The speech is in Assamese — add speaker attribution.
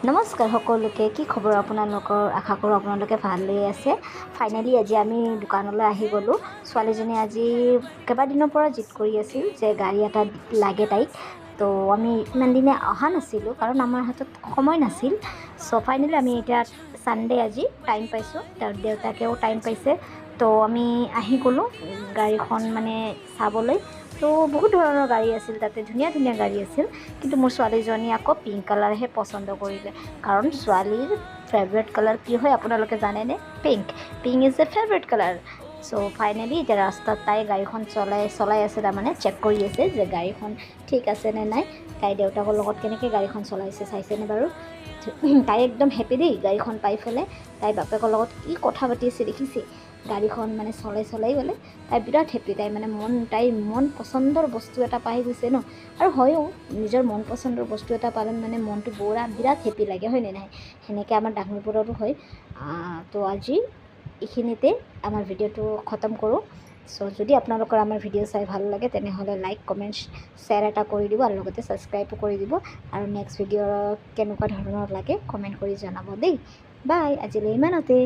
Speaker 1: নমস্কাৰ সকলোকে কি খবৰ আপোনালোকৰ আশা কৰোঁ আপোনালোকে ভালেই আছে। ফাইনেলি আজি আমি দোকানলৈ আহি গ'লোঁ। ছোৱালীজনী আজি কেইবাদিনৰ পৰা জিদ কৰি আছিল যে গাড়ী এটা লাগে তাইক। তো আমি ইমান দিনে অহা নাছিলোঁ কাৰণ আমাৰ হাতত সময় নাছিল। চ' ফাইনেলি আমি এতিয়া ছানডে আজি টাইম পাইছোঁ, তাৰ দেউতাকেও টাইম পাইছে। তো আমি আহি গ'লোঁ গাড়ীখন মানে চাবলৈ। তো বহুত ধৰণৰ গাড়ী আছিল, তাতে ধুনীয়া ধুনীয়া গাড়ী আছিল। কিন্তু মোৰ ছোৱালীজনী আকৌ পিংক কালাৰহে পচন্দ কৰিলে, কাৰণ ছোৱালীৰ ফেভৰেট কালাৰ কি হয় আপোনালোকে জানেনে? Pink is a favourite colour. So' finally এতিয়া ৰাস্তাত তাই গাড়ীখন চলাই আছে, তাৰমানে চেক কৰি আছে যে গাড়ীখন ঠিক আছে নে নাই। তাই দেউতাকৰ লগত কেনেকৈ গাড়ীখন চলাইছে চাইছেনে বাৰু? তাই একদম হেপী দেই গাড়ীখন পাই পেলাই। তাই বাপেকৰ লগত কি কথা পাতি আছে দেখিছে? গাড়ীখন মানে চলাই গ'লে তাই বিৰাট হেপী। তাই মানে তাইৰ মন পচন্দৰ বস্তু এটা পাই গৈছে ন। আৰু হয়ও, নিজৰ মন পচন্দৰ বস্তু এটা পালে মানে মনটো বিৰাট হেপী লাগে, হয়নে নাই? সেনেকৈ আমাৰ ডাঙৰবোৰৰো হয়। তো আজি এইখিনিতে আমাৰ ভিডিঅ'টো খতম কৰোঁ। চ' যদি আপোনালোকৰ আমাৰ ভিডিঅ' চাই ভাল লাগে তেনেহ'লে লাইক কমেণ্ট শ্বেয়াৰ এটা কৰি দিব আৰু লগতে ছাবস্ক্ৰাইবো কৰি দিব। আৰু নেক্সট ভিডিঅ' কেনেকুৱা ধৰণৰ লাগে কমেণ্ট কৰি জনাব দেই। বাই, আজিলৈ ইমানতে।